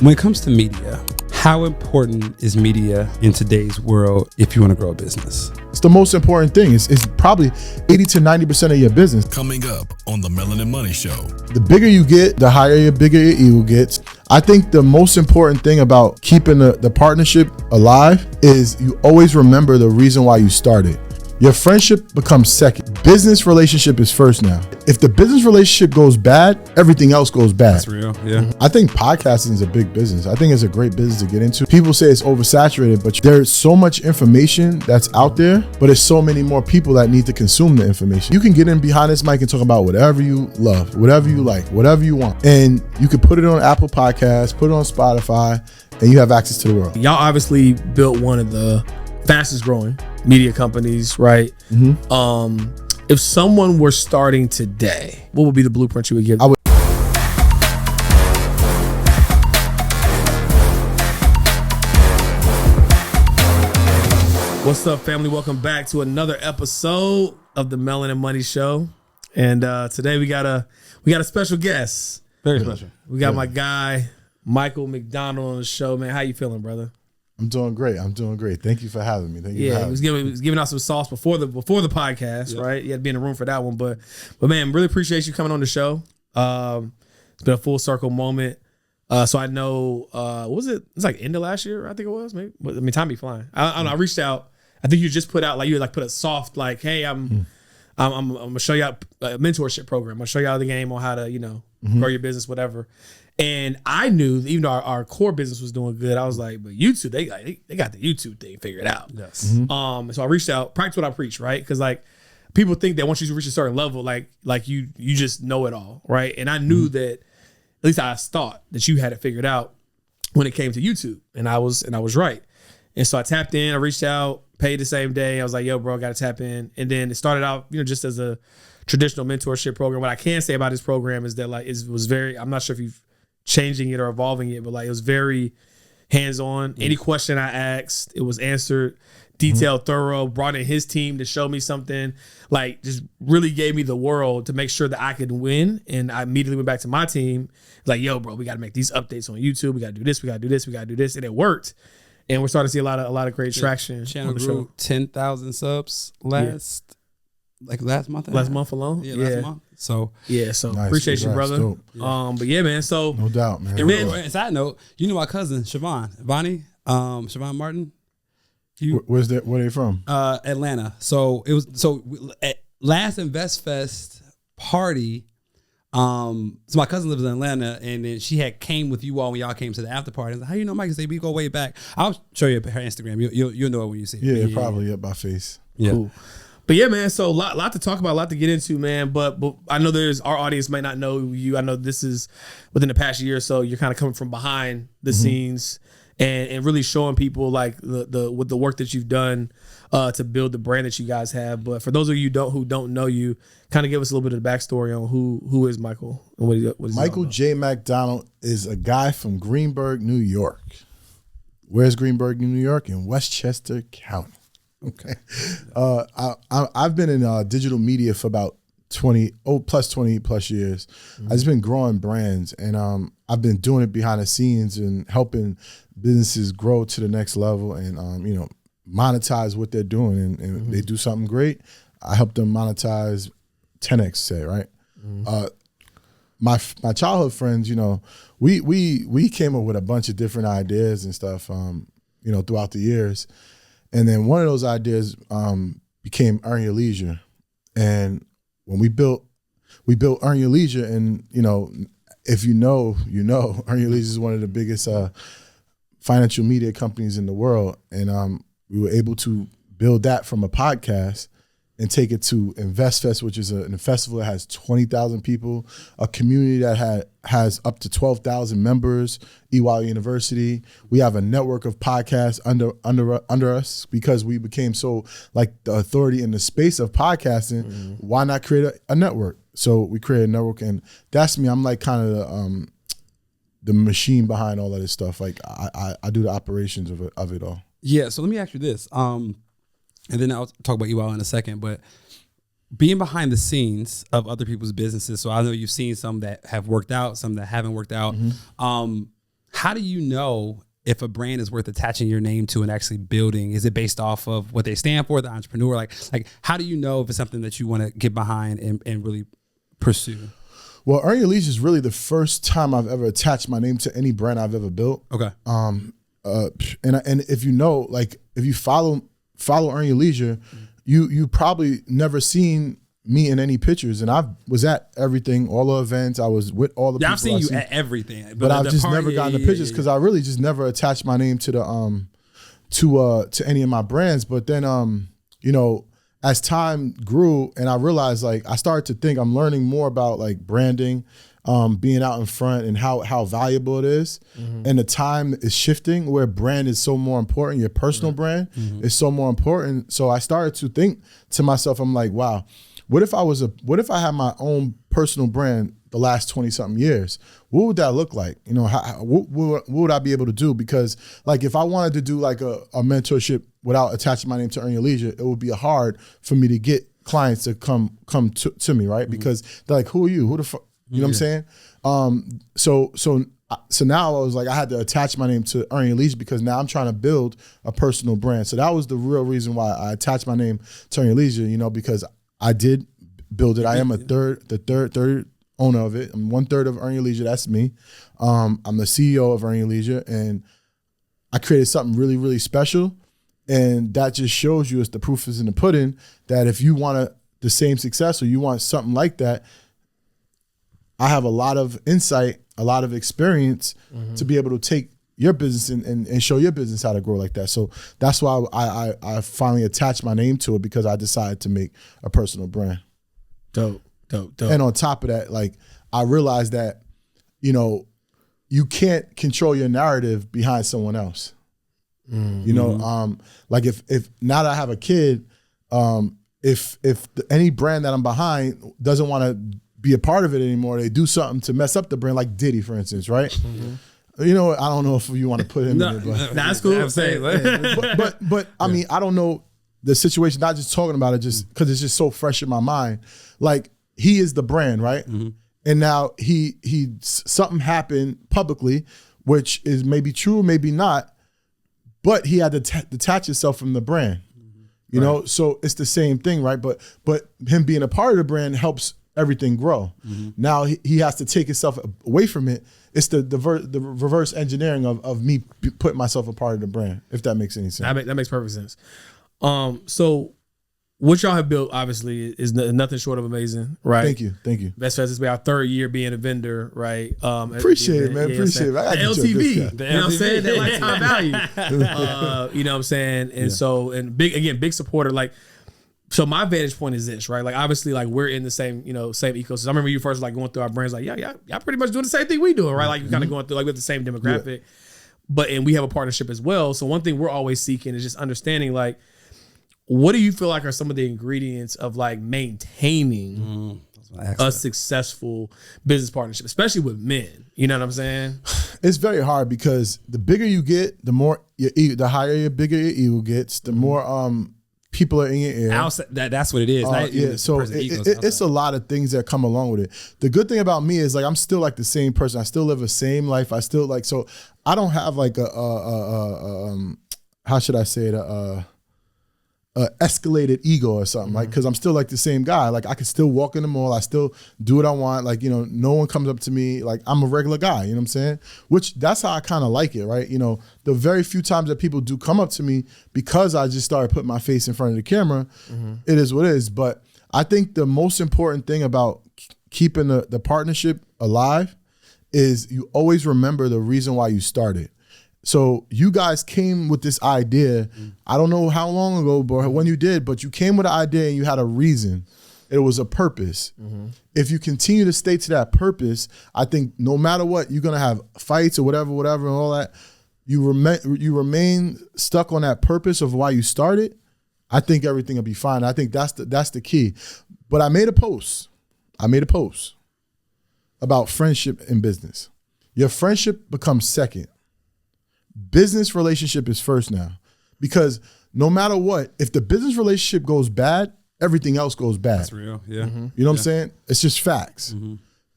When it comes to media, how important is media in today's world if you want to grow a business? It's the most important thing. It's probably 80 to 90% of your business. Coming up on the Melanin Money Show. The bigger you get, the higher your bigger your ego gets. I think the most important thing about keeping the partnership alive is you always remember the reason why you started. Your friendship becomes second. Business relationship is first now. If the business relationship goes bad, everything else goes bad. That's real, yeah. I think podcasting is a big business. I think it's a great business to get into. People say it's oversaturated, but there's so much information that's out there, but there's so many more people that need to consume the information. You can get in behind this mic and talk about whatever you love, whatever you like, whatever you want. And you can put it on Apple Podcasts, put it on Spotify, and you have access to the world. Y'all obviously built one of the fastest growing media companies, right? If someone were starting today, what would be the blueprint you would give? What's up, family? Welcome back to another episode of the Melanin Money Show. And today we got a special guest. Very special. We got my guy Michael MacDonald on the show, man. How you feeling, brother? I'm doing great. Thank you for having me. He was giving out some sauce before the podcast, right? You had to be in the room for that one, but man, really appreciate you coming on the show. It's been a full circle moment. So I know, what was it? It's like end of last year, I think it was. Maybe. I mean, time be flying. I don't know. I reached out. I think you just put out put a soft hey, I'm gonna show you a mentorship program. I'm gonna show y'all the game on how to grow your business, whatever. And I knew, even though our core business was doing good, I was like, but YouTube, they got the YouTube thing figured out. Yes. So I reached out, practice what I preach, right? Because people think that once you reach a certain level, you just know it all, right? And I knew that, at least I thought that you had it figured out when it came to YouTube, and I was right. And so I tapped in, I reached out, paid the same day. I was like, yo, bro, I got to tap in. And then it started out, just as a traditional mentorship program. What I can say about this program is that it was very, I'm not sure if you've changing it or evolving it, but it was very hands-on. Any question I asked, it was answered, detailed, thorough, brought in his team to show me something, just really gave me the world to make sure that I could win. And I immediately went back to my team, yo, bro, we got to make these updates on YouTube. We got to do this, we got to do this, we got to do this. And it worked. And we're starting to see a lot of great traction. Channel grew 10,000 subs last month. Last month alone? Yeah, last month. So nice. Appreciate you, brother. Dope. But yeah, man. So no doubt, man. And side note, my cousin Siobhan Martin. Where are they from? Atlanta. So it was at last Invest Fest party. So my cousin lives in Atlanta, and then she had came with you all when y'all came to the after party. I was like, how you know Mike? I said, we go way back. I'll show you her Instagram. You'll know it when you see it. Yeah, probably by face. Yeah. Cool. But yeah, man, so a lot to talk about, a lot to get into, man. But I know our audience might not know you. I know this is within the past year or so, you're kind of coming from behind the scenes and really showing people with the work that you've done to build the brand that you guys have. But for those of you who don't know you, kind of give us a little bit of the backstory on who is Michael and what is Michael J. MacDonald is a guy from Greenburgh, New York. Where's Greenburgh, New York? In Westchester County. Okay. I've been in digital media for about 20 plus years. I've just been growing brands, and I've been doing it behind the scenes and helping businesses grow to the next level and monetize what they're doing, and they do something great. I help them monetize 10x, say, right? My childhood friends, we came up with a bunch of different ideas and stuff, throughout the years. And then one of those ideas became Earn Your Leisure. And when we built Earn Your Leisure, and if you know, Earn Your Leisure is one of the biggest financial media companies in the world. And we were able to build that from a podcast and take it to InvestFest, which is a festival that has 20,000 people, a community that has up to 12,000 members, EY University. We have a network of podcasts under us because we became so the authority in the space of podcasting. Why not create a network? So we created a network, and that's me. I'm kind of the machine behind all of this stuff. I do the operations of it all. Yeah. So let me ask you this. And then I'll talk about you all in a second, but being behind the scenes of other people's businesses. So I know you've seen some that have worked out, some that haven't worked out. How do you know if a brand is worth attaching your name to and actually building? Is it based off of what they stand for, the entrepreneur? Like how do you know if it's something that you want to get behind and really pursue? Well, Earn Your Leisure is really the first time I've ever attached my name to any brand I've ever built. Okay. And if you know, like if you follow Earn Your Leisure, you probably never seen me in any pictures, and I was at everything, all the events. I was with all the people. I've seen you at everything, but I've just never gotten the pictures because I really just never attached my name to the to any of my brands. But then you know, as time grew and I realized, like, I started to think I'm learning more about like branding, being out in front, and how valuable it is. And the time is shifting where brand is so more important. Your personal brand is so more important. So I started to think to myself, I'm like, wow, what if I had my own personal brand the last 20 something years? What would that look like? You know, what would I be able to do? Because like if I wanted to do like a mentorship without attaching my name to Earn Your Leisure, it would be hard for me to get clients to come to me, right? Because they're like, who are you? Who the fuck? You know what I'm saying? So now I was like, I had to attach my name to Earn Your Leisure because now I'm trying to build a personal brand. So that was the real reason why I attached my name to Earn Your Leisure, you know, because I did build it. I am the third owner of it. I'm 1/3 of Earn Your Leisure. That's me. I'm the CEO of Earn Your Leisure, and I created something really, really special. And that just shows you, it's the proof is in the pudding, that if you want the same success or you want something like that, I have a lot of insight, a lot of experience to be able to take your business and show your business how to grow like that. So that's why I finally attached my name to it, because I decided to make a personal brand. Dope. And on top of that, like, I realized that, you know, you can't control your narrative behind someone else. You know, like if now that I have a kid, if any brand that I'm behind doesn't want to be a part of it anymore, they do something to mess up the brand, like Diddy, for instance, right? You know, I don't know if you want to put him in it, but that's cool. I'm saying, but I mean, I don't know the situation. Not just talking about it, just because it's just so fresh in my mind. Like, he is the brand, right? And now he something happened publicly, which is maybe true, maybe not, but he had to detach himself from the brand. You know, so it's the same thing, right? But him being a part of the brand helps everything grow. Now he has to take himself away from it. It's the reverse engineering of me putting myself a part of the brand, if that makes any sense. That makes perfect sense. So what y'all have built, obviously, is nothing short of amazing, right? Thank you. Best Fest is our 3rd year being a vendor, right? Appreciate it, man. Yeah, Appreciate it. The LTV, you know what I'm saying? That lifetime value. You know what I'm saying? And so, and big supporter. Like, so my vantage point is this, right? Like, obviously, like, we're in the same, same ecosystem. I remember you first like going through our brands, like, y'all pretty much doing the same thing we doing, right? Like, you're kind of going through like with the same demographic, and we have a partnership as well. So one thing we're always seeking is just understanding, like, what do you feel like are some of the ingredients of like maintaining a successful business partnership, especially with men? You know what I'm saying? It's very hard because the bigger you get, the more the higher your bigger your ego gets, the more people are in your ear. That's what it is. So it's a lot of things that come along with it. The good thing about me is, like, I'm still like the same person. I still live the same life. I still like, so I don't have like how should I say it? Escalated ego or something, like, because I'm still like the same guy. Like, I can still walk in the mall, I still do what I want. Like, you know, no one comes up to me, like, I'm a regular guy, you know what I'm saying? Which, that's how I kind of like it, right? You know, the very few times that people do come up to me, because I just started putting my face in front of the camera, it is what it is. But I think the most important thing about keeping the partnership alive is you always remember the reason why you started. So you guys came with this idea, I don't know how long ago, but when you did, but you came with an idea and you had a reason. It was a purpose. If you continue to stay to that purpose, I think no matter what, you're gonna have fights or whatever, and all that. You remain stuck on that purpose of why you started. I think everything will be fine. I think that's the key. But I made a post about friendship and business. Your friendship becomes second. Business relationship is first now, because no matter what, if the business relationship goes bad, everything else goes bad. That's real. Yeah. You know what I'm saying? It's just facts.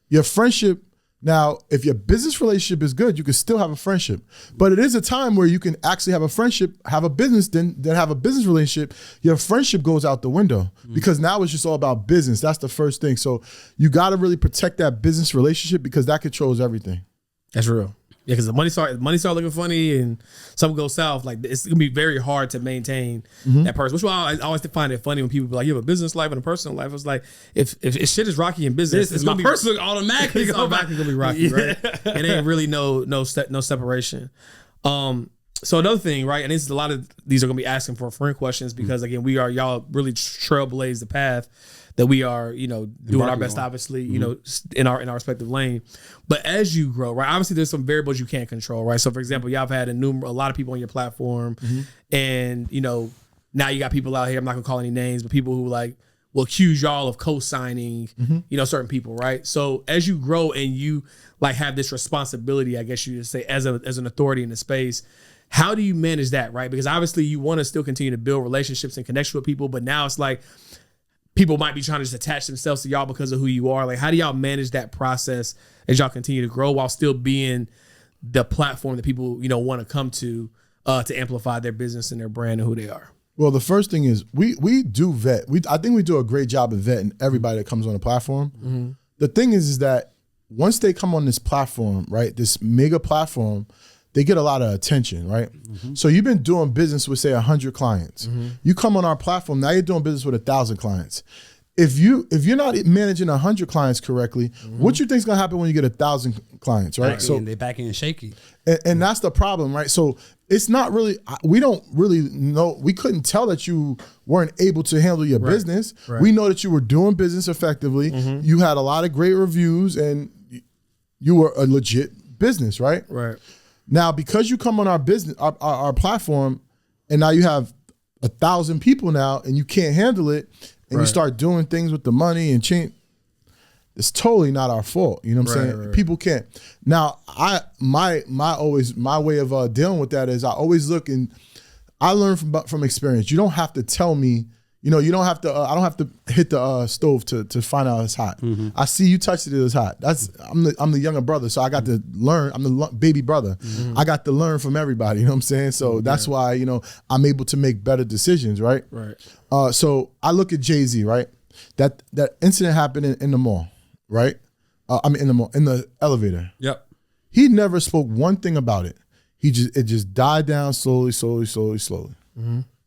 Your friendship Now, if your business relationship is good, you can still have a friendship. But it is a time where you can actually have a friendship, have a business, then have a business relationship. Your friendship goes out the window because now it's just all about business. That's the first thing. So you got to really protect that business relationship because that controls everything. That's real. Yeah, because the money start looking funny and something goes south. Like it's gonna be very hard to maintain that person. Which is why I always find it funny when people be like, "You have a business life and a personal life." It's like if shit is rocky in business, It's my personal automatically gonna be rocky, right? It ain't really no separation. So another thing, right? And this is a lot of these are gonna be asking for friend questions because again, y'all really trailblaze the path that we are, doing our best, obviously, in our respective lane. But as you grow, right, obviously there's some variables you can't control, right? So for example, y'all have had a lot of people on your platform and, now you got people out here, I'm not gonna call any names, but people who will accuse y'all of co-signing, certain people, right? So as you grow and you have this responsibility, I guess you would say, as an authority in the space, how do you manage that, right? Because obviously you want to still continue to build relationships and connection with people, but now it's people might be trying to just attach themselves to y'all because of who you are. How do y'all manage that process as y'all continue to grow while still being the platform that people, want to come to amplify their business and their brand and who they are? Well, the first thing is we do vet. I think we do a great job of vetting everybody that comes on the platform. The thing is that once they come on this platform, right, this mega platform, they get a lot of attention, right? So you've been doing business with, say, 100 clients. You come on our platform, now you're doing business with 1,000 clients. If you're not managing 100 clients correctly, what you think is gonna happen when you get 1,000 clients, right? So they're back in shaky. And that's the problem, right? So it's not really, we don't really know, we couldn't tell that you weren't able to handle your business. Right. We know that you were doing business effectively. You had a lot of great reviews and you were a legit business, right? Right. Now, because you come on our business, our platform, and now you have 1,000 people now, and you can't handle it, and you start doing things with the money and change. It's totally not our fault. You know what I'm saying? Right. People can't. Now, my way of dealing with that is I always look and I learn from experience. You don't have to tell me. You don't have to. I don't have to hit the stove to find out it's hot. I see you touched it. It was hot. I'm the younger brother, so I got to learn. I'm the baby brother. I got to learn from everybody. You know what I'm saying? So that's why I'm able to make better decisions. Right. Right. So I look at Jay-Z. Right. That incident happened in the mall. Right. In the mall, in the elevator. Yep. He never spoke one thing about it. It just died down slowly.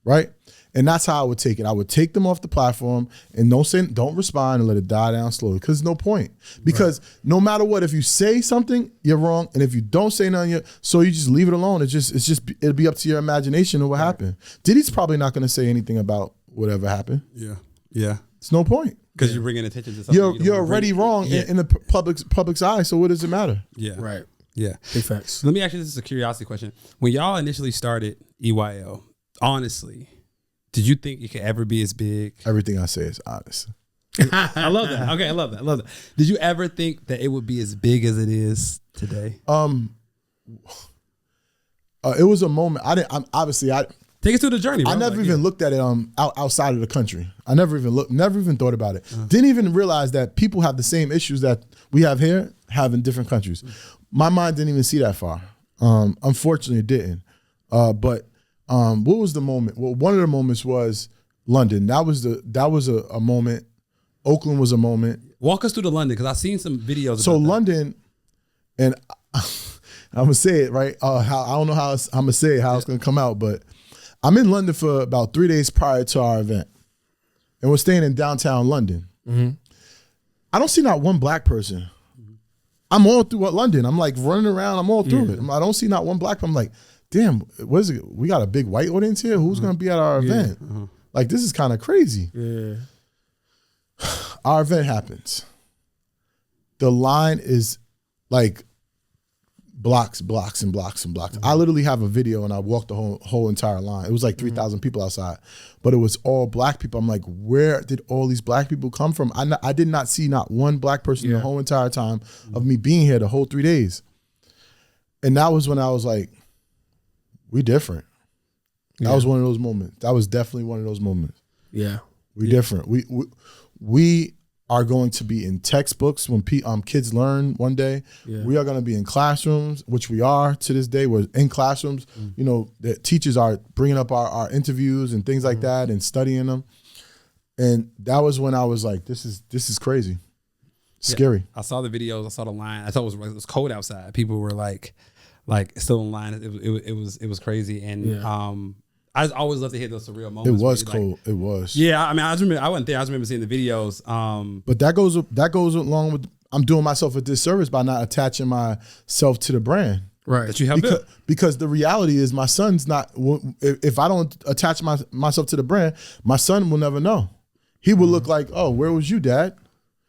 Right. And that's how I would take it. I would take them off the platform and don't respond and let it die down slowly because there's no point. Because no matter what, if you say something, you're wrong. And if you don't say nothing, so you just leave it alone. It'll be up to your imagination of what happened. Diddy's probably not going to say anything about whatever happened. Yeah. Yeah. It's no point. Because you're bringing attention to something. You're already wrong in the public's eye. So what does it matter? Yeah. Right. Yeah. Big facts. Let me ask you, this is a curiosity question. When y'all initially started EYL, honestly, did you think it could ever be as big? Everything I say is honest. I love that. Okay, I love that. Did you ever think that it would be as big as it is today? It was a moment. Take us through the journey, bro. I never even looked at it outside of the country. I never even thought about it. Didn't even realize that people have the same issues that we have here, have in different countries. My mind didn't even see that far. Unfortunately, it didn't. But what was the moment? Well, one of the moments was London. That was a moment. Oakland was a moment. Walk us through to London because I've seen some videos. So about that. London, and I'm gonna say it right. I don't know how I'm gonna say it, how it's gonna come out, but I'm in London for about 3 days prior to our event, and we're staying in downtown London. I don't see not one black person. I'm all through London. I'm like running around. I'm all through it. I don't see not one black person. I'm like, damn, what is it? We got a big white audience here. Who's gonna be at our event? Like, this is kind of crazy. Yeah. Our event happens. The line is like blocks and blocks and blocks. I literally have a video and I walked the whole entire line. It was like 3,000 people outside, but it was all black people. I'm like, where did all these black people come from? I did not see not one black person the whole entire time of me being here the whole 3 days. And that was when I was like, we different. That was one of those moments. That was definitely one of those moments. Yeah. We different. We are going to be in textbooks when kids learn one day. Yeah. We are going to be in classrooms, which we are to this day. We're in classrooms. You know, the teachers are bringing up our interviews and things like that and studying them. And that was when I was like, this is crazy. Scary. I saw the videos. I saw the line. I thought it was cold outside. People were like still in line. It was crazy. And I always love to hear those surreal moments. It was cold. It was. Yeah, I mean, I wasn't there. I just remember seeing the videos. But that goes along with I'm doing myself a disservice by not attaching myself to the brand. Right. That you have built. Because the reality is my son's not. If I don't attach myself to the brand, my son will never know. He will look like, oh, where was you, Dad?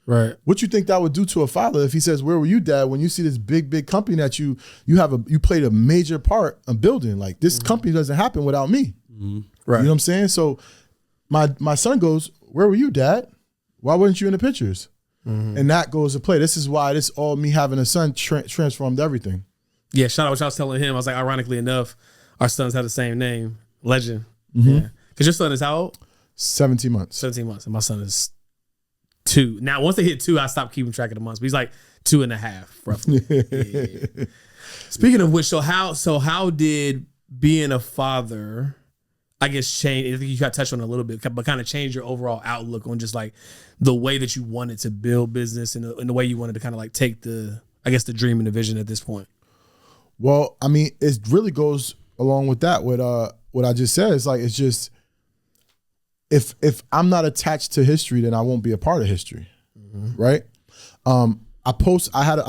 Right. What you think that would do to a father if he says, "Where were you, Dad?" When you see this big company that you played a major part of building. Like this company doesn't happen without me. Right. You know what I'm saying? So my son goes, "Where were you, Dad? Why weren't you in the pictures?" And that goes to play. This is why this all me having a son transformed everything. Yeah. Shout out what I was telling him. I was like, ironically enough, our sons have the same name, Legend. Yeah. Because your son is how old? 17 months. 17 months, and my son is 2. Now, once they hit 2, I stopped keeping track of the months. But he's like 2.5, roughly. Yeah. Speaking of which, so how did being a father, I guess, change? I think you got touched on it a little bit, but kind of change your overall outlook on just like the way that you wanted to build business and the way you wanted to kind of like take the dream and the vision at this point. Well, I mean, it really goes along with that. What I just said is like it's just. If I'm not attached to history, then I won't be a part of history, right? I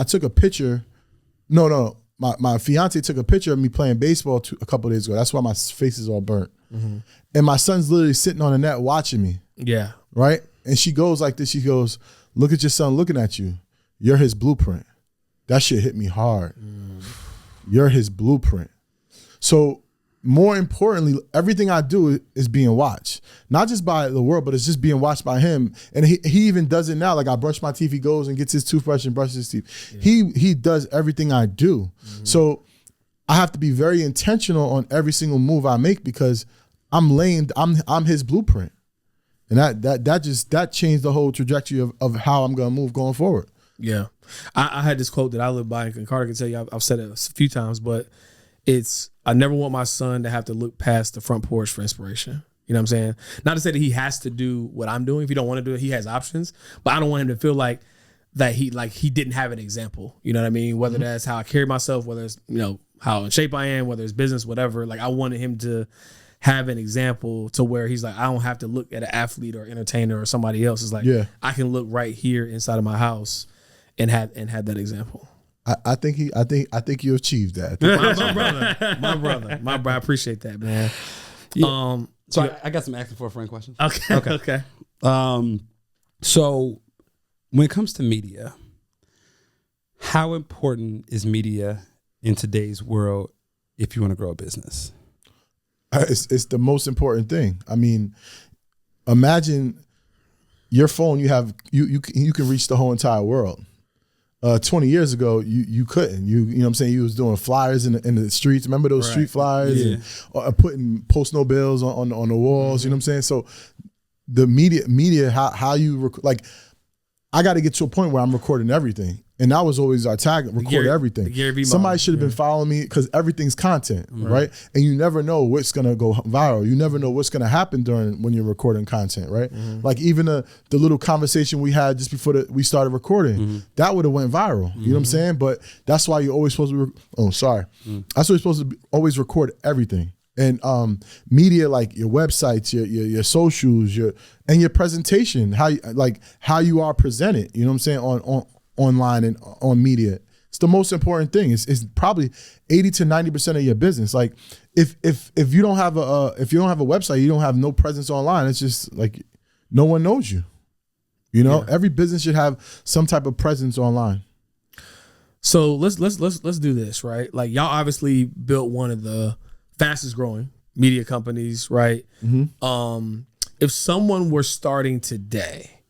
took a picture. No, my fiance took a picture of me playing baseball a couple of days ago. That's why my face is all burnt. And my son's literally sitting on the net watching me. Yeah. Right? And she goes like this. She goes, "Look at your son looking at you. You're his blueprint." That shit hit me hard. You're his blueprint. So more importantly, everything I do is being watched, not just by the world, but it's just being watched by him. And he even does it now. Like I brush my teeth, he goes and gets his toothbrush and brushes his teeth. Yeah. He does everything I do. So I have to be very intentional on every single move I make because I'm his blueprint. And that changed the whole trajectory of how I'm gonna move going forward. Yeah. I had this quote that I live by, and Carter can tell you I've said it a few times, but I never want my son to have to look past the front porch for inspiration. You know what I'm saying? Not to say that he has to do what I'm doing. If he don't want to do it, he has options. But I don't want him to feel like that he didn't have an example. You know what I mean? Whether that's how I carry myself, whether it's, you know, how in shape I am, whether it's business, whatever. Like I wanted him to have an example to where he's like, I don't have to look at an athlete or entertainer or somebody else. It's like, I can look right here inside of my house and have that example. I think you achieved that. My brother. I appreciate that, man. Yeah. So I got some asking for a friend questions. Okay. So when it comes to media, how important is media in today's world if you want to grow a business? It's the most important thing. I mean, imagine your phone. You can reach the whole entire world. 20 years ago, you couldn't. You know what I'm saying? You was doing flyers in the streets. Remember those street flyers and putting post-no bills on the walls. You know what I'm saying? So the media, how you like, I got to get to a point where I'm recording everything. And that was always our tag, record everything. Somebody should have been following me because everything's content, right? And you never know what's going to go viral. You never know what's going to happen when you're recording content, right? Like even the little conversation we had just before we started recording, that would have went viral. You know what I'm saying? But that's why you're always supposed to, that's why you're supposed to always record everything. And media, like your websites, your socials, and your presentation, how you are presented, you know what I'm saying, online and on media. It's the most important thing. It's probably 80 to 90% of your business. Like if you don't have a website, you don't have no presence online. It's just like no one knows you. You know, every business should have some type of presence online. So let's do this, right? Like y'all obviously built one of the fastest growing media companies, right? If someone were starting today,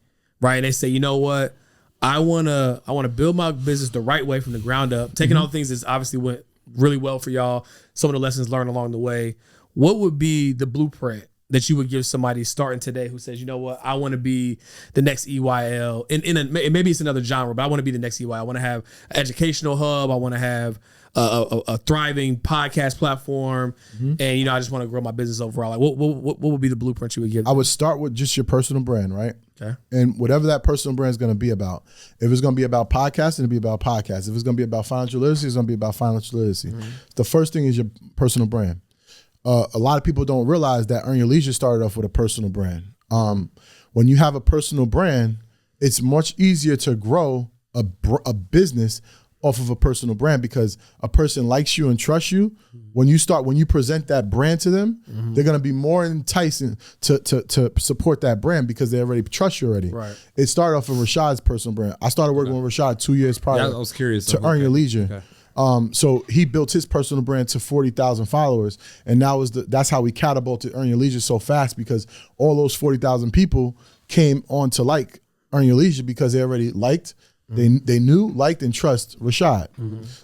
right, and they say, you know what, I wanna build my business the right way from the ground up, taking all the things that obviously went really well for y'all, some of the lessons learned along the way. What would be the blueprint that you would give somebody starting today who says, you know what, I want to be the next EYL, maybe it's another genre, but I want to be the next EYL. I want to have an educational hub. I want to have a thriving podcast platform, and I just want to grow my business overall. Like, what would be the blueprint you would give them? I would start with just your personal brand, right? Okay. And whatever that personal brand is going to be about. If it's going to be about podcasting, it'll be about podcasts. If it's going to be about financial literacy, it's going to be about financial literacy. The first thing is your personal brand. A lot of people don't realize that Earn Your Leisure started off with a personal brand. When you have a personal brand, it's much easier to grow a business off of a personal brand, because a person likes you and trusts you. When you present that brand to them, they're gonna be more enticing to support that brand because they already trust you already. Right. It started off with Rashad's personal brand. I started working with Rashad 2 years prior. I was curious to Earn Your Leisure. Okay. So he built his personal brand to 40,000 followers, and that's how we catapulted Earn Your Leisure so fast, because all those 40,000 people came on to like Earn Your Leisure because they already liked. They knew, liked, and trust Rashad.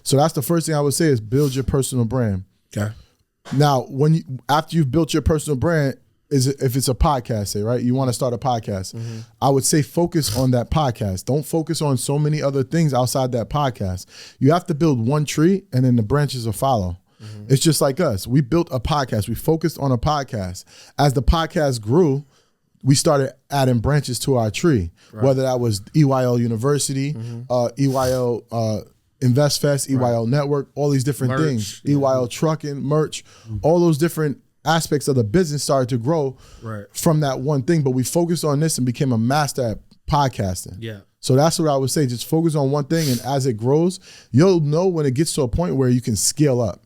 So that's the first thing I would say is build your personal brand. Okay. Now, after you've built your personal brand, if it's a podcast, say, right, you want to start a podcast, I would say focus on that podcast. Don't focus on so many other things outside that podcast. You have to build one tree, and then the branches will follow. It's just like us. We built a podcast. We focused on a podcast. As the podcast grew, we started adding branches to our tree, whether that was EYL University, EYL InvestFest, EYL Network, all these different things, EYL Trucking, merch, all those different aspects of the business started to grow from that one thing. But we focused on this and became a master at podcasting. Yeah. So that's what I would say. Just focus on one thing, and as it grows, you'll know when it gets to a point where you can scale up.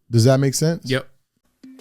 Does that make sense? Yep.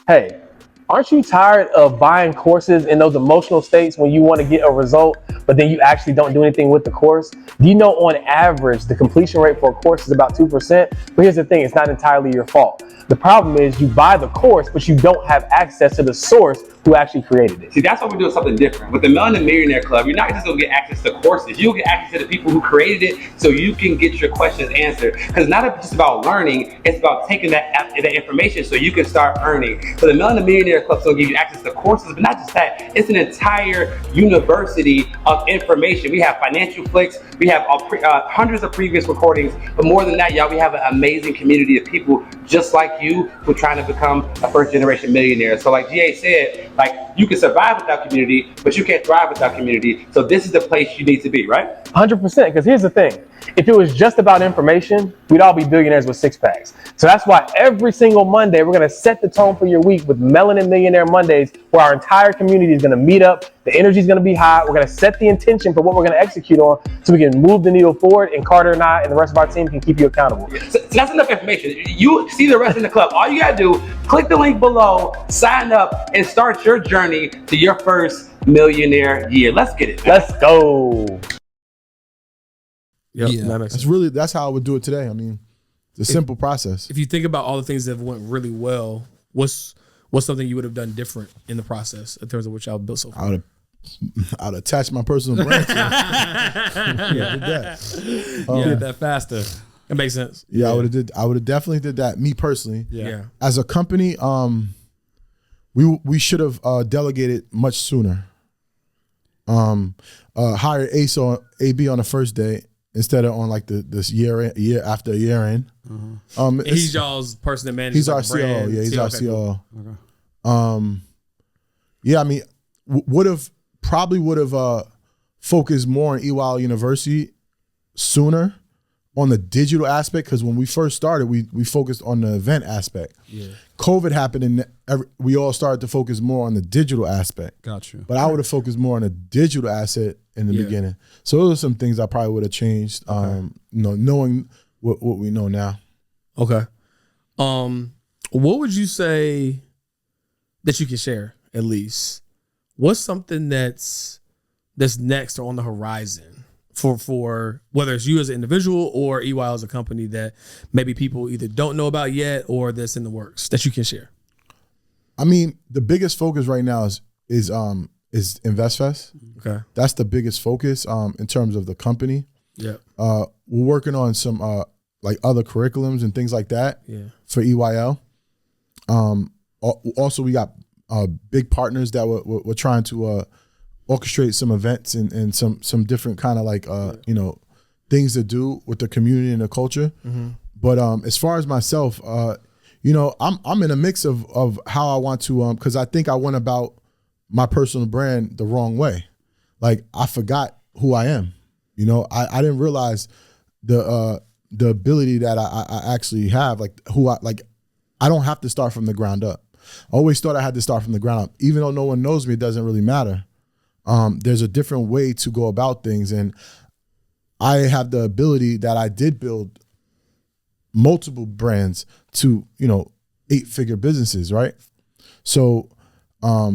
Hey, aren't you tired of buying courses in those emotional states when you want to get a result, but then you actually don't do anything with the course? Do you know on average, the completion rate for a course is about 2%? But here's the thing, it's not entirely your fault. The problem is you buy the course, but you don't have access to the source who actually created it. See, that's why we're doing something different. With the Millionaire Club, you're not just gonna get access to courses, you'll get access to the people who created it so you can get your questions answered. Because it's not just about learning, it's about taking that information so you can start earning. So the Millionaire Club is gonna give you access to courses, but not just that, it's an entire university of information. We have financial flicks, we have hundreds of previous recordings, but more than that, y'all, we have an amazing community of people just like you who are trying to become a first generation millionaire. So like GA said, like, you can survive without community, but you can't thrive without community. So this is the place you need to be, right? 100%, because here's the thing. If it was just about information, we'd all be billionaires with six packs. So that's why every single Monday, we're going to set the tone for your week with Melanin Millionaire Mondays, where our entire community is going to meet up. The energy is going to be high. We're going to set the intention for what we're going to execute on so we can move the needle forward, and Carter and I and the rest of our team can keep you accountable. So that's enough information. You see the rest in the club. All you got to do, click the link below, sign up, and start your journey to your first millionaire year. Let's get it. Let's go. Yep, Yeah, that makes sense. that's how I would do it today. I mean, it's a simple process. If you think about all the things that went really well, what's something you would have done different in the process in terms of what y'all built so far? I'd attach my personal brand to it. Yeah, did that. did that faster. That makes sense. Yeah, I would have definitely did that. Me personally. Yeah. As a company, we should have delegated much sooner. Hire AB on the first day instead of on like this year after a year in. He's y'all's person that manages. He's our the brand. COO. Yeah, he's our Okay, COO. cool. Okay. Yeah, I mean, would have focused more on EYL University sooner on the digital aspect, because when we first started, we focused on the event aspect. Yeah. COVID happened, and we all started to focus more on the digital aspect. Got you. But I would have focused more on the digital asset in the beginning. So those are some things I probably would have changed. Knowing what we know now. Okay. What would you say that you can share at least? What's something that's next or on the horizon for whether it's you as an individual or EYL as a company that maybe people either don't know about yet or that's in the works that you can share? I mean, the biggest focus right now is InvestFest. Okay. That's the biggest focus in terms of the company. Yeah. We're working on some like other curriculums and things like that for EYL. Also, we got big partners that were trying to orchestrate some events and some different kind of like things to do with the community and the culture. But as far as myself, I'm in a mix of how I want to because I think I went about my personal brand the wrong way. Like I forgot who I am. I didn't realize the ability that I actually have, like I don't have to start from the ground up. I always thought I had to start from the ground up. Even though no one knows me, it doesn't really matter. There's a different way to go about things. And I have the ability that I did build multiple brands to, 8-figure businesses, right? So, I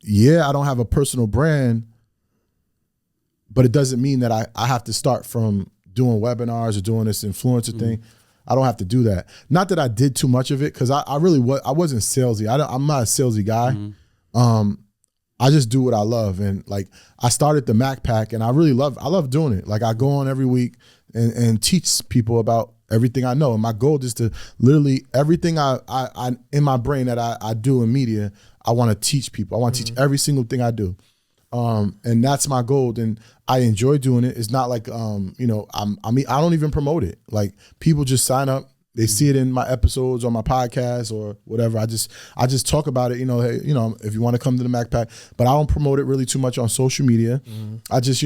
don't have a personal brand, but it doesn't mean that I have to start from doing webinars or doing this influencer thing. I don't have to do that. Not that I did too much of it, because I wasn't salesy. I'm not a salesy guy. I just do what I love. And like I started the Mac Pack and I love doing it. Like I go on every week and teach people about everything I know. And my goal is to literally everything I in my brain that I do in media, I want to teach people. I want to teach every single thing I do. And that's my goal. And I enjoy doing it. It's not like, I don't even promote it. Like people just sign up. They see it in my episodes or my podcast or whatever. I just talk about it, hey, if you want to come to the Mac Pack, but I don't promote it really too much on social media. I just,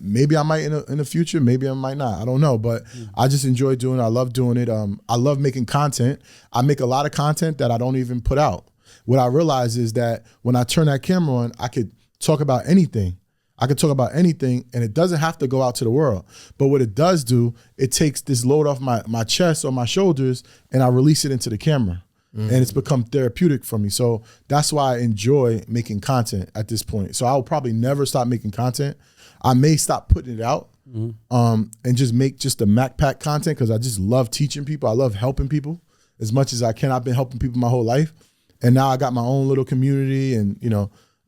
maybe I might in the future, maybe I might not. I don't know, but I just enjoy doing it. I love doing it. I love making content. I make a lot of content that I don't even put out. What I realize is that when I turn that camera on, I could talk about anything. I could talk about anything and it doesn't have to go out to the world. But what it does do, it takes this load off my chest or my shoulders and I release it into the camera. And it's become therapeutic for me. So that's why I enjoy making content at this point. So I'll probably never stop making content. I may stop putting it out and just make just the Mac Pack content because I just love teaching people. I love helping people as much as I can. I've been helping people my whole life. And now I got my own little community and,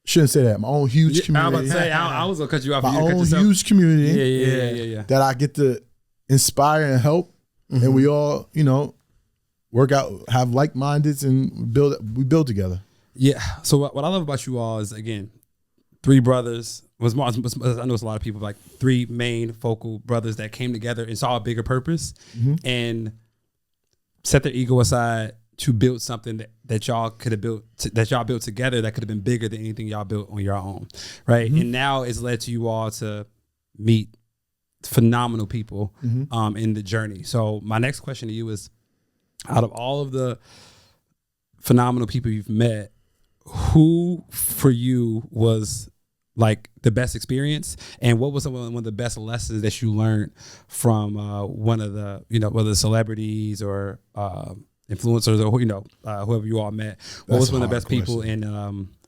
shouldn't say that. My own huge community. I was about to say, I was gonna cut you off. My own huge community. Yeah. That I get to inspire and help, and we all, work out, have like-mindeds, and we build together. Yeah. So what I love about you all is again, 3 brothers. I know it's a lot of people, like 3 main focal brothers that came together and saw a bigger purpose and set their ego aside to build something that y'all could have built, that y'all built together that could have been bigger than anything y'all built on your own, right? And now it's led to you all to meet phenomenal people in the journey. So my next question to you is, out of all of the phenomenal people you've met, who for you was like the best experience, and what was one of the best lessons that you learned from one of the, whether celebrities or influencers or whoever you all met? What was one of the best people and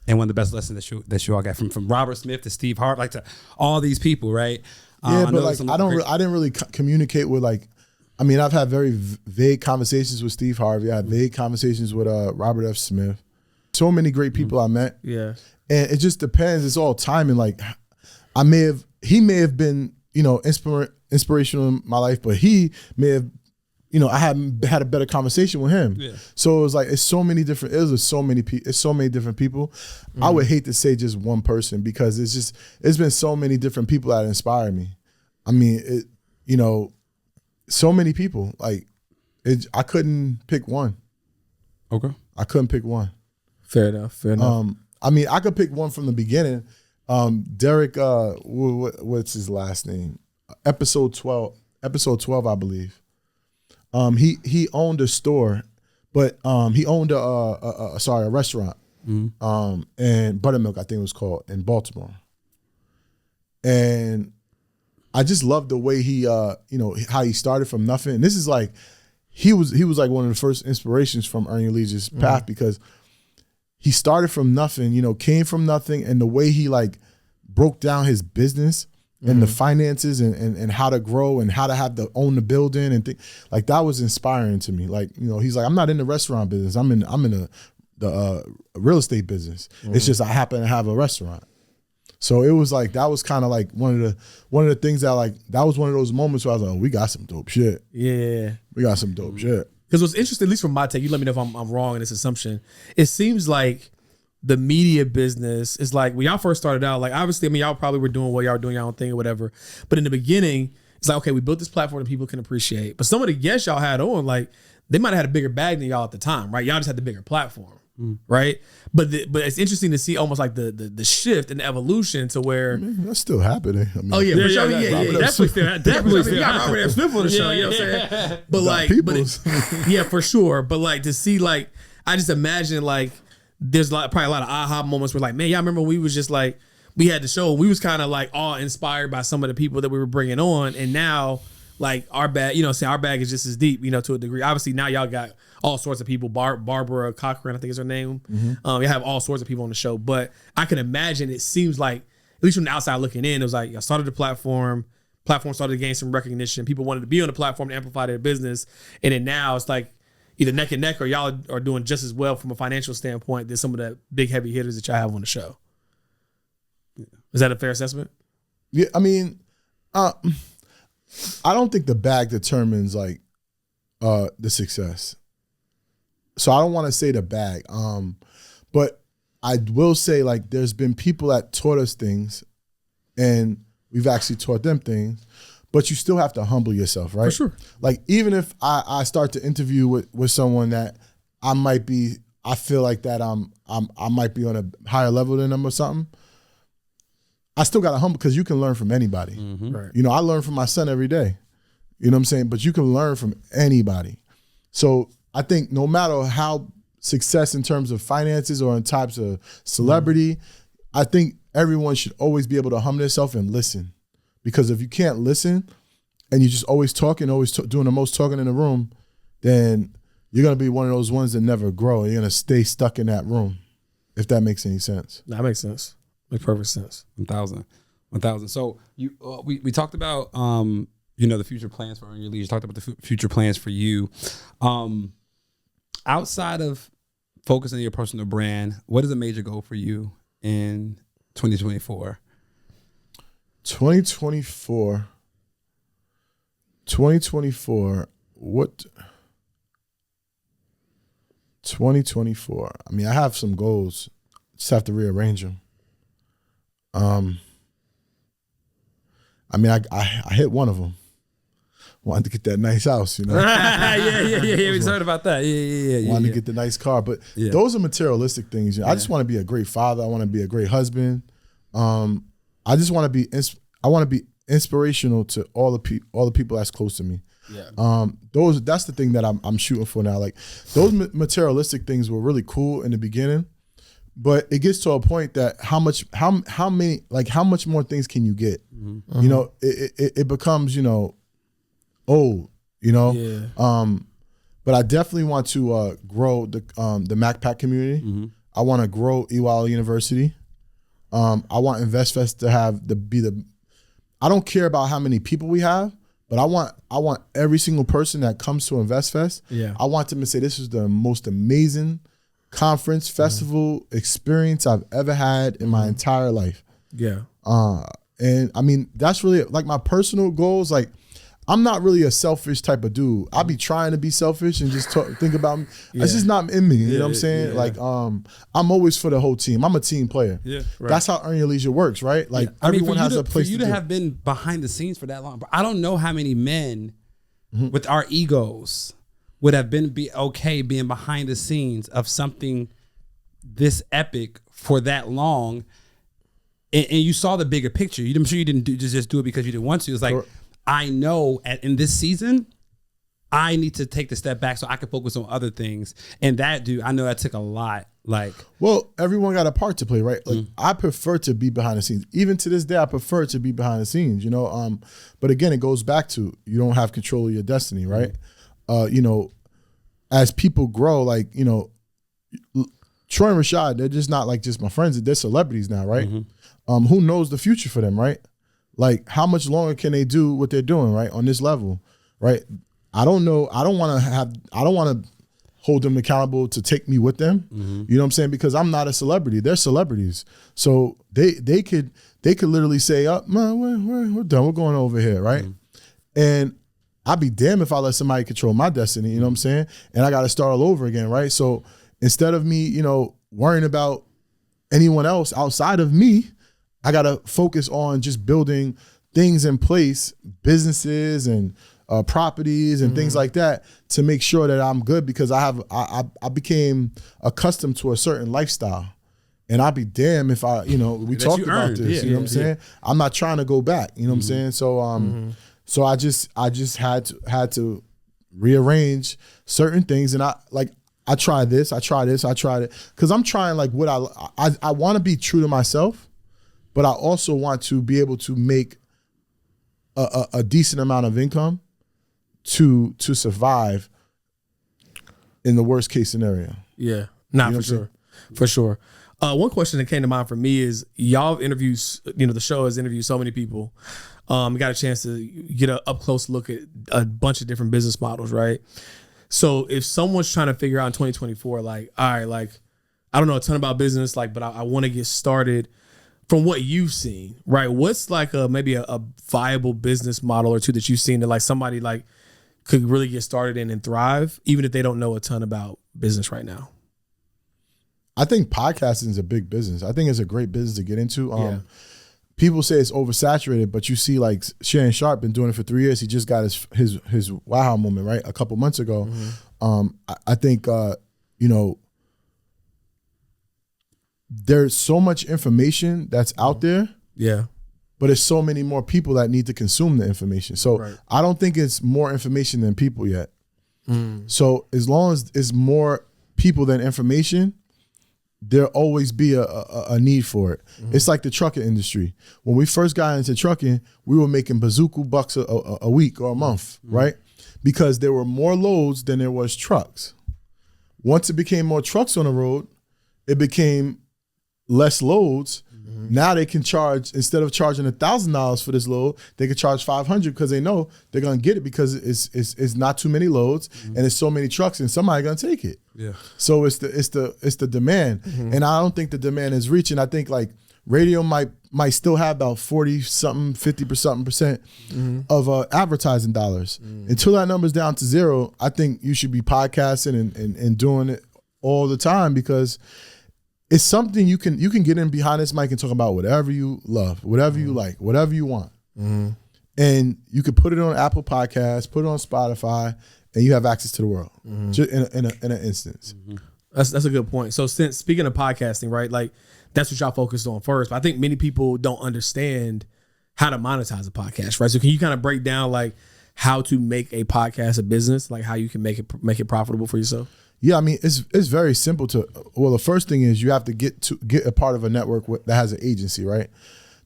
one of the best lessons that you all got from Robert Smith to Steve Harvey, like to all these people, right? But like I didn't really communicate with I've had very vague conversations with Steve Harvey. I had vague conversations with Robert F. Smith. So many great people I met. Yeah, and it just depends. It's all timing. Like he may have been inspirational in my life, but he may have. I hadn't had a better conversation with him. Yeah. So it was like, it's so many different different people. I would hate to say just one person because it's been so many different people that inspire me. I mean, so many people. Like, I couldn't pick one. Okay. I couldn't pick one. Fair enough. I could pick one from the beginning. Derek, what's his last name? Episode 12, I believe. He owned a store, but he owned a restaurant, and Buttermilk, I think it was called, in Baltimore. And I just loved the way he, how he started from nothing. And this is like, he was like one of the first inspirations from Earn Your Leisure's path because he started from nothing, came from nothing, and the way he like broke down his business. And the finances and how to grow and how to own the building and like that was inspiring to me. Like, he's like, I'm not in the restaurant business. I'm in the real estate business. It's just I happen to have a restaurant. So it was like, that was kind of like one of the things that like, that was one of those moments where I was like, oh, we got some dope shit. Yeah. We got some dope shit. Because what's interesting, at least from my take, you let me know if I'm wrong in this assumption. It seems like the media business is like when y'all first started out, like obviously, I mean, y'all probably were doing what y'all were doing your own thing or whatever. But in the beginning, it's like, okay, we built this platform that people can appreciate. But some of the guests y'all had on, like, they might have had a bigger bag than y'all at the time, right? Y'all just had the bigger platform, right? But it's interesting to see almost like the shift and the evolution to where That's still happening. I mean, oh yeah, for sure, yeah, Definitely still, definitely still. yeah, Robert F. Smith on the show, you know what I'm saying? But like, yeah, for sure. But like to see, like, I just imagine like there's probably a lot of aha moments where like, man, y'all remember when we was just like we had the show, we was kind of like all inspired by some of the people that we were bringing on, and now like our bag, you know, say our bag is just as deep, you know, to a degree. Obviously now y'all got all sorts of people. Barbara Cochran, I think is her name. You have all sorts of people on the show, but I can imagine it seems like, at least from the outside looking in, it was like I started the platform started to gain some recognition. People wanted to be on the platform to amplify their business, and then now it's like either neck and neck or y'all are doing just as well from a financial standpoint than some of the big heavy hitters that y'all have on the show. Is that a fair assessment? Yeah, I mean, I don't think the bag determines like the success. So I don't want to say the bag. But I will say like there's been people that taught us things and we've actually taught them things, but you still have to humble yourself, right? For sure. Like even if I start to interview with someone that I feel like that I might be on a higher level than them or something, I still got to humble because you can learn from anybody. Right. You know, I learn from my son every day. You know what I'm saying? But you can learn from anybody. So I think no matter how success in terms of finances or in types of celebrity, I think everyone should always be able to humble themselves and listen. Because if you can't listen and you're just always talking, doing the most talking in the room, then you're going to be one of those ones that never grow. You're going to stay stuck in that room, if that makes any sense. That makes sense. Makes perfect sense. 1,000. So you we talked about you know, the future plans for Earn Your Leisure. Talked about the future plans for you. Outside of focusing on your personal brand, what is a major goal for you in 2024? 2024. What? 2024. I mean, I have some goals. Just have to rearrange them. I mean, I hit one of them. Wanted to get that nice house, you know. yeah. We just heard about that. Yeah. Wanted to get the nice car, but those are materialistic things. You know? I just want to be a great father. I want to be a great husband. I just want to be. I want to be inspirational to all the people that's close to me. Yeah. That's the thing that I'm shooting for now. Like those materialistic things were really cool in the beginning, but it gets to a point that how much more things can you get? Mm-hmm. You know, it becomes, you know, old, you know. Yeah. But I definitely want to grow the MacPack community. Mm-hmm. I want to grow EWAL University. I want InvestFest to be the. I don't care about how many people we have, but I want every single person that comes to InvestFest. Yeah. I want them to say this is the most amazing conference festival experience I've ever had in my entire life. Yeah. And I mean that's really like my personal goals. Like I'm not really a selfish type of dude. I be trying to be selfish and just think about me. Yeah. It's just not in me. You know what I'm saying? Yeah. Like I'm always for the whole team. I'm a team player. Yeah, right. That's how Earn Your Leisure works, right? Like everyone has a place. For you to have been behind the scenes for that long, but I don't know how many men with our egos would have be okay being behind the scenes of something this epic for that long. And you saw the bigger picture. I'm sure you didn't just do it because you didn't want to. It's like, I know in this season, I need to take the step back so I can focus on other things. And that, dude, I know that took a lot. Like, well, everyone got a part to play, right? Like, I prefer to be behind the scenes. Even to this day, I prefer to be behind the scenes, you know? But again, it goes back to you don't have control of your destiny, right? You know, as people grow, like, you know, Troy and Rashad, they're just not like just my friends. They're celebrities now, right? Who knows the future for them, right? Like, how much longer can they do what they're doing, right? On this level, right? I don't know. I don't want to hold them accountable to take me with them. You know what I'm saying? Because I'm not a celebrity. They're celebrities. So they could literally say, "Up, man, we're done. We're going over here," right? And I'd be damned if I let somebody control my destiny. You know what I'm saying? And I got to start all over again, right? So instead of me, you know, worrying about anyone else outside of me. I got to focus on just building things in place, businesses and properties and things like that, to make sure that I'm good, because I became accustomed to a certain lifestyle. And I'll be damned if we talked about this, you know what I'm saying? I'm not trying to go back, you know what I'm saying? So so I just had to rearrange certain things, and I try this, I try it, because I'm trying like what I want to be true to myself, but I also want to be able to make a decent amount of income to survive in the worst case scenario. Yeah, for sure, for sure. One question that came to mind for me is, y'all interview, the show has interviewed so many people. Got a chance to get an up close look at a bunch of different business models, right? So if someone's trying to figure out in 2024, like, all right, like, I don't know a ton about business, like, but I want to get started. From what you've seen, right? What's like maybe a viable business model or two that you've seen that like somebody like could really get started in and thrive, even if they don't know a ton about business right now? I think podcasting is a big business. I think it's a great business to get into. People say it's oversaturated, but you see like Shannon Sharp been doing it for 3 years. He just got his wow moment, right? A couple months ago. I think, there's so much information that's out there. Yeah. But there's so many more people that need to consume the information. So I don't think it's more information than people yet. So as long as it's more people than information, there'll always be a need for it. It's like the trucking industry. When we first got into trucking, we were making bazooka bucks a week or a month, right? Because there were more loads than there was trucks. Once it became more trucks on the road, it became less loads. Now they can charge, instead of charging $1,000 for this load, they can charge $500 because they know they're gonna get it because it's not too many loads and it's so many trucks and somebody's gonna take it. Yeah. So it's the demand, and I don't think the demand is reaching. I think like radio might still have about 40-something, 50% of advertising dollars. Until that number's down to zero, I think you should be podcasting and doing it all the time, because it's something you can get in behind this mic and talk about whatever you love, whatever you like, whatever you want. And you could put it on Apple Podcasts, put it on Spotify, and you have access to the world just in an instance. That's a good point. So since speaking of podcasting, right, like that's what y'all focused on first. But I think many people don't understand how to monetize a podcast, right? So can you kind of break down like how to make a podcast a business, like how you can make it profitable for yourself? Yeah, I mean, it's very simple well, the first thing is you have to get a part of a network that has an agency, right?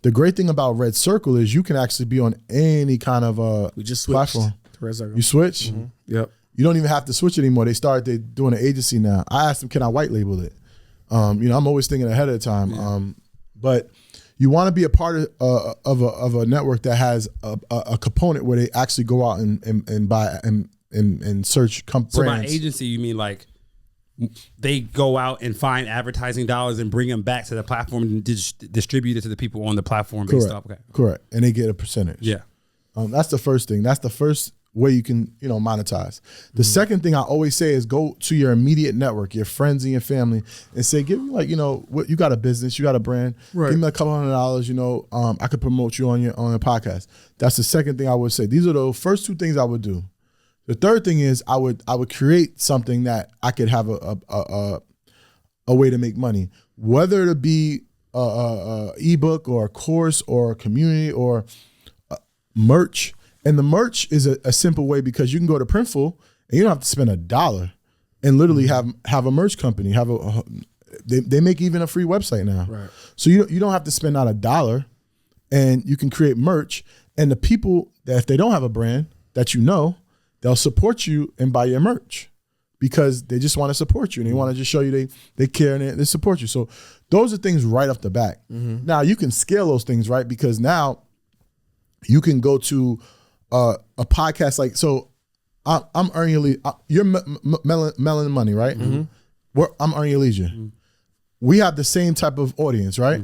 The great thing about Red Circle is you can actually be on any kind of we just switched platform. To Red Circle. You switch? Yep. You don't even have to switch anymore. They're doing an agency now. I asked them, can I white label it? I'm always thinking ahead of the time. But you want to be a part of a network that has a component where they actually go out and buy and search brands. So by agency, you mean like they go out and find advertising dollars and bring them back to the platform and distribute it to the people on the platform based off. Okay. Correct. And they get a percentage. Yeah. That's the first thing. That's the first way you can, monetize. The second thing I always say is go to your immediate network, your friends and your family, and say, give me like, what you got a business, you got a brand, give me a couple $100, I could promote you on your podcast. That's the second thing I would say. These are the first two things I would do. The third thing is I would create something that I could have a way to make money, whether it be a ebook or a course or a community or merch. And the merch is a simple way, because you can go to Printful and you don't have to spend $1 and literally have a merch company. They make even a free website now. Right. So you don't have to spend out $1, and you can create merch. And the people that, if they don't have a brand that they'll support you and buy your merch because they just want to support you and they want to just show you they care and they support you. So those are things right off the bat. Now you can scale those things, right? Because now you can go to a podcast like, so I'm earning your leisure. You're Melanin Money, right? I'm earning your leisure. We have the same type of audience, right?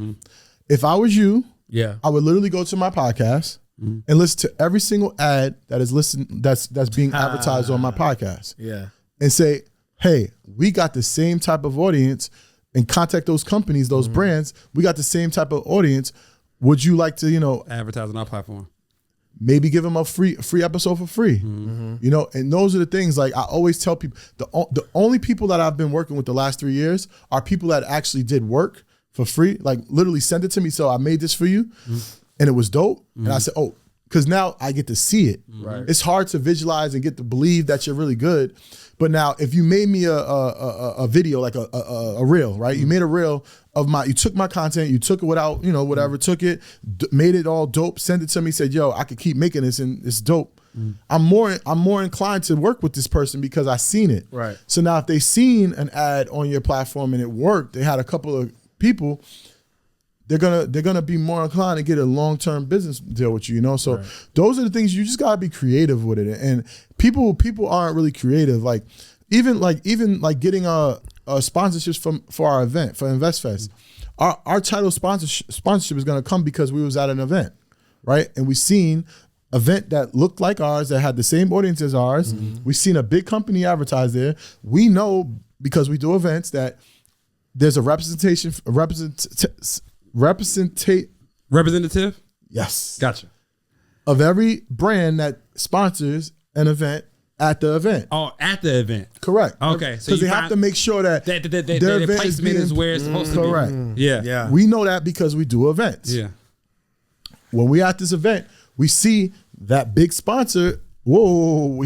If I was you, I would literally go to my podcast and listen to every single ad that is that's being advertised on my podcast. And say, hey, we got the same type of audience. and contact those companies, those brands. We got the same type of audience. Would you like to, advertise on our platform? Maybe give them a free episode for free, and those are the things. Like I always tell people, the only people that I've been working with the last 3 years are people that actually did work for free, like literally send it to me. So I made this for you, and it was dope. And I said, oh, because now I get to see it. Right. It's hard to visualize and get to believe that you're really good. But now, if you made me a video, like a reel, right? You made a reel of you took my content, you took it without, whatever, took it, made it all dope, sent it to me, said, yo, I could keep making this and it's dope. I'm more inclined to work with this person because I seen it. Right. So now if they seen an ad on your platform and it worked, they had a couple of people, they're gonna be more inclined to get a long-term business deal with you, So those are the things you just gotta be creative with it. And people aren't really creative. Like even getting sponsorships for our event for InvestFest. Our title sponsorship is gonna come because we was at an event, right? And we seen event that looked like ours, that had the same audience as ours. We seen a big company advertise there. We know because we do events that there's a representative. Yes. Gotcha. Of every brand that sponsors an event at the event. Oh, at the event. Correct. Okay. So because they have to make sure that their event placement is where it's supposed to be. Correct. Yeah. We know that because we do events. Yeah. When we at this event, we see that big sponsor. Whoa,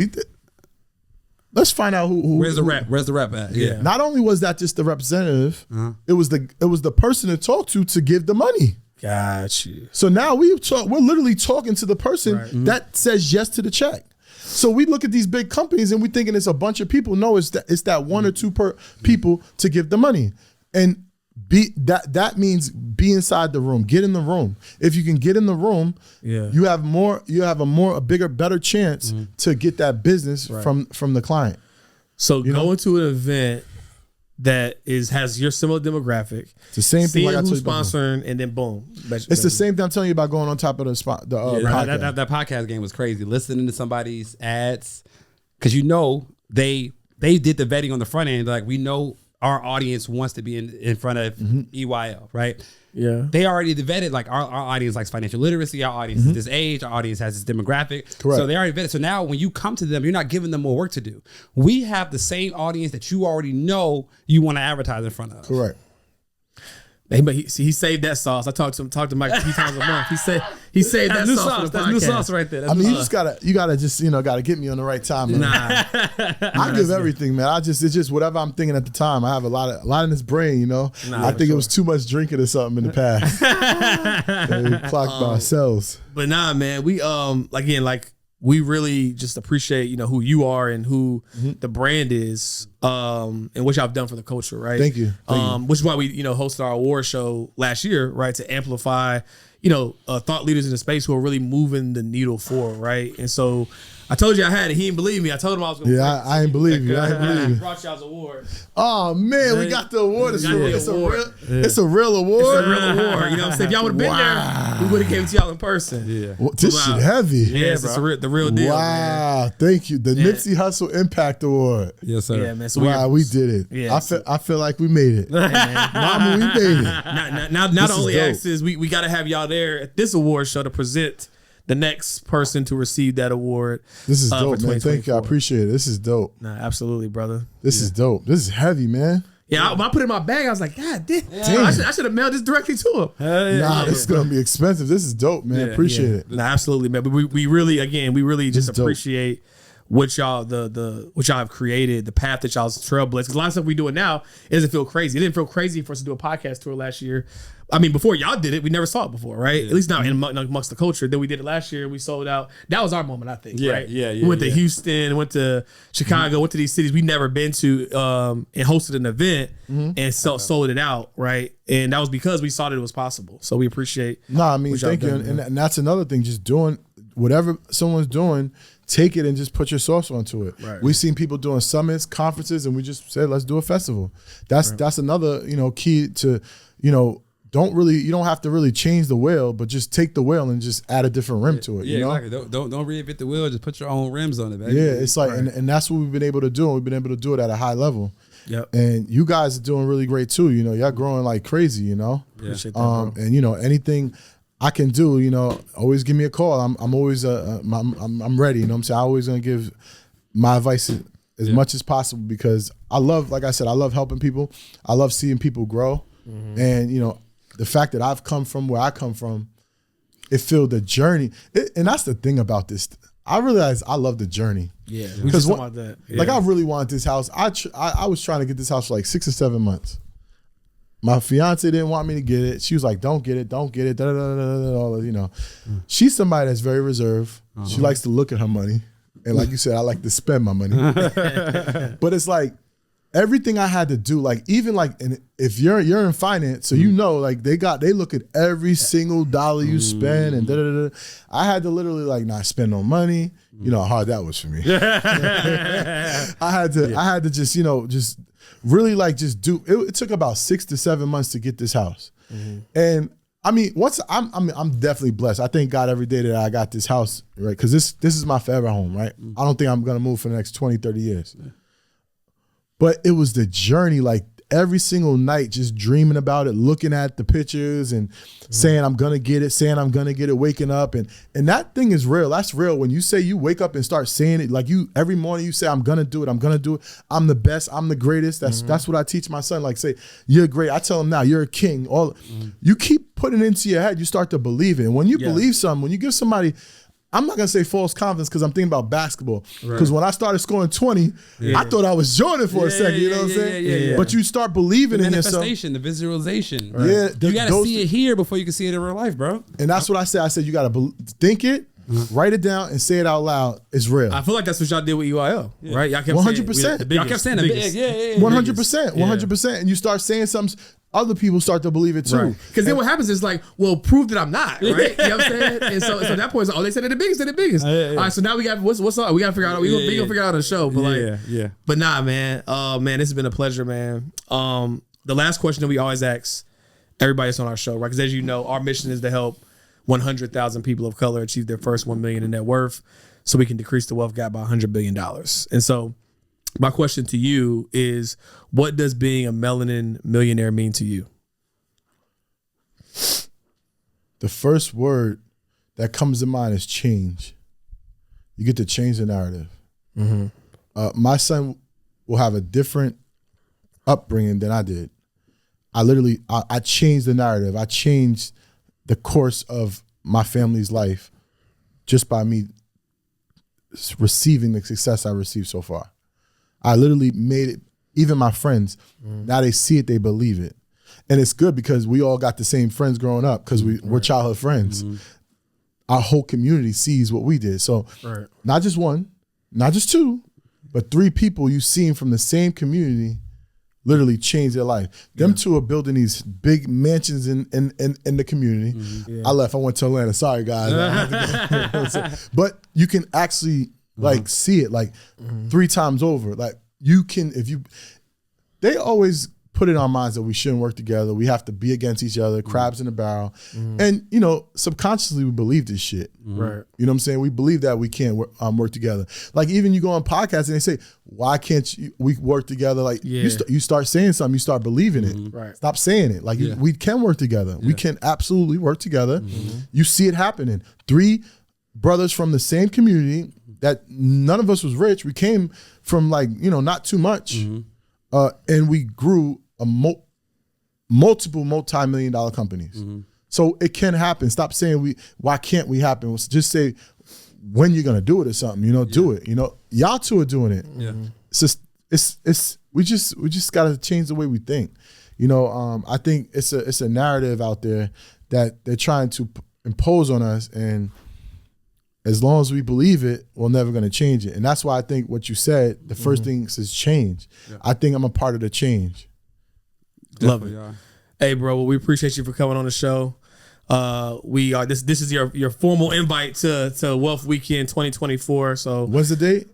let's find out who. Where's the rep? Where's the rep at? Yeah. Not only was that just the representative, it was the person to talk to give the money. Got you. So now we're literally talking to the person that says yes to the check. So we look at these big companies and we thinking it's a bunch of people. No, it's that one or two people to give the money, and that means be inside the room, get in the room. If you can get in the room, you have a bigger, better chance to get that business from the client. So going to an event that has your similar demographic. It's the same thing. Like who's sponsoring, and then boom. It's the same thing I'm telling you about going on top of the podcast. That podcast game was crazy. Listening to somebody's ads, because they did the vetting on the front end. Like we know our audience wants to be in front of EYL, right? Yeah. They already vetted, like our audience likes financial literacy, our audience is this age, our audience has this demographic. Correct. So they already vetted. So now when you come to them, you're not giving them more work to do. We have the same audience that you already know you want to advertise in front of. Correct. Hey, but he saved that sauce. I talked to Mike 3 times a month. He saved that sauce for the That's podcast. new sauce right there. I mean, you gotta get me on the right time. Man. Nah. I give everything, man. It's just whatever I'm thinking at the time. I have a lot in this brain, I think it was too much drinking or something in the past. We clocked by ourselves. But nah, man, we we really just appreciate, who you are and who the brand is, and what y'all have done for the culture, right? Thank you. Which is why we, hosted our award show last year, right? To amplify, thought leaders in the space who are really moving the needle forward, right? And so I told you I had it. He didn't believe me. I told him I was going to. Yeah, I ain't believe you. I ain't believe you. Brought y'all's award. Oh man, we got the award. It's a real award. It's a real award. It's a real award. You know what I'm saying? If y'all would have been there, we would have came to y'all in person. Yeah. Well, this shit heavy. Yeah, it's the real deal. Wow, thank you. The Nipsey Hussle Impact Award. Yes, sir. Yeah, man. So we did it. Yeah, I feel like we made it. Mama, we made it. Now the only ask is we got to have y'all there at this award show to present the next person to receive that award. This is dope, man. Thank you. I appreciate it. This is dope. Nah, absolutely, brother. This is dope. This is heavy, man. Yeah, when I put it in my bag, I was like, God damn. I should have mailed this directly to him. Nah, this is going to be expensive. This is dope, man. Appreciate it. Nah, absolutely, man. But we really just appreciate what y'all what y'all have created, the path that y'all's trailblazed. Because a lot of stuff we doing now, it doesn't feel crazy. It didn't feel crazy for us to do a podcast tour last year. I mean, before y'all did it, we never saw it before, right? At least not amongst the culture. Then we did it last year. We sold out. That was our moment, I think. Right? We went to Houston, went to Chicago, went to these cities we never been to, and hosted an event and sold it out, right? And that was because we saw that it was possible. So we appreciate. Thank you. And that's another thing. Just doing whatever someone's doing, take it and just put your sauce onto it. Right. We've seen people doing summits, conferences, and we just said, let's do a festival. That's another, key to, you don't have to really change the wheel, but just take the wheel and just add a different rim to it. Exactly. Don't reinvent the wheel. Just put your own rims on it, baby. Yeah, it's like, and that's what we've been able to do. And we've been able to do it at a high level. Yep. And you guys are doing really great too. You know, y'all growing like crazy, you know. Appreciate that, bro. And you know, anything I can do, you know, always give me a call. I'm always I'm ready, you know what I'm saying? I'm always gonna give my advice as much as possible because I love, like I said, I love helping people. I love seeing people grow. And you know, the fact that I've come from where I come from, it filled the journey. And that's the thing about this. I realized I love the journey. Yeah, we just talking about that. Yeah. Like I really wanted this house. I was trying to get this house for like 6 or 7 months. My fiance didn't want me to get it. She was like, "Don't get it, don't get it." Da, da, da, da, da, all you know, she's somebody that's very reserved. She likes to look at her money, and like you said, I like to spend my money. But it's like everything I had to do, like even like, and if you're in finance, so you know, like they look at every single dollar you spend and da da da. I had to literally like not spend no money. You know how hard that was for me. I had to just, you know, just really like just do it. Took about 6 to 7 months to get this house. And I mean, I'm definitely blessed. I thank God every day that I got this house, right? Because this is my forever home, right? I don't think I'm gonna move for the next 20, 30 years. But it was the journey, like every single night, just dreaming about it, looking at the pictures and saying I'm gonna get it, waking up. And that thing is real. That's real. When you say you wake up and start saying it, like you every morning you say, I'm gonna do it. I'm the best, I'm the greatest. That's what I teach my son. Like say, you're great. I tell him now, you're a king. You keep putting it into your head, you start to believe it. And when you believe something, when you give somebody, I'm not gonna say false confidence because I'm thinking about basketball. Because when I started scoring 20, I thought I was Jordan for a second. You know what I'm saying? Yeah. But you start believing in yourself. Manifestation, the visualization. Right. Yeah, you gotta see it here before you can see it in real life, bro. And that's what I said. I said you gotta think it, write it down, and say it out loud. It's real. I feel like that's what y'all did with UIL, right? Y'all kept 100%. Y'all kept saying the big, 100%, 100%. And you start saying something. Other people start to believe it too. Because then what happens is like, well, prove that I'm not, right? You know what I'm saying? And so at that point, it's like, oh, they said they're the biggest, they're the biggest. All right, so now we got, what's up? We got to figure out, we gonna figure out on the show. But but nah, man. Man, this has been a pleasure, man. The last question that we always ask everybody that's on our show, right? Because as you know, our mission is to help 100,000 people of color achieve their first 1 million in net worth so we can decrease the wealth gap by $100 billion. And so my question to you is, what does being a melanin millionaire mean to you? The first word that comes to mind is change. You get to change the narrative. My son will have a different upbringing than I did. I changed the narrative. I changed the course of my family's life just by me receiving the success I received so far. I literally made it, even my friends, now they see it, they believe it. And it's good because we all got the same friends growing up because we're childhood friends. Our whole community sees what we did. So not just one, not just two, but 3 people you seen from the same community literally change their life. Them two are building these big mansions in the community. I left, I went to Atlanta. Sorry guys. But you can actually like see it like 3 times over. Like you can, they always put it in our minds that we shouldn't work together. We have to be against each other, crabs in the barrel. And you know, subconsciously we believe this shit. Right. You know what I'm saying? We believe that we can't work together. Like even you go on podcasts and they say, why can't we work together? Like you start saying something, you start believing it. Right. Stop saying it. Like we can work together. We can absolutely work together. You see it happening. 3 brothers from the same community that none of us was rich. We came from like, you know, not too much. And we grew a multiple multi-million-dollar companies. So it can happen. Stop saying why can't we happen? Just say when you're gonna do it or something, you know, do it. You know, y'all two are doing it. It's just we just gotta change the way we think. You know, I think it's a narrative out there that they're trying to impose on us, and as long as we believe it, we're never going to change it. And that's why I think what you said, the first thing is change. I think I'm a part of the change. Love it. Hey, bro, well, we appreciate you for coming on the show. We are this is your formal invite to Wealth Weekend 2024. So when's the date?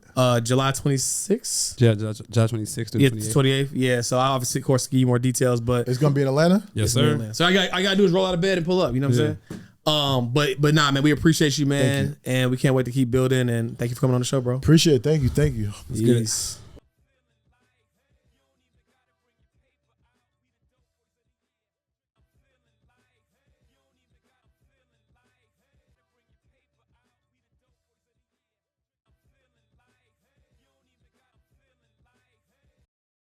July 26th. Yeah, July 26th to 28th. Yeah, so I obviously, of course, give you more details, but it's gonna be in Atlanta. Yes, sir. So I got to do is roll out of bed and pull up. You know what I'm saying? But nah, man, we appreciate you, man, and we can't wait to keep building. And thank you for coming on the show, bro. Appreciate it. Thank you. Let's get it.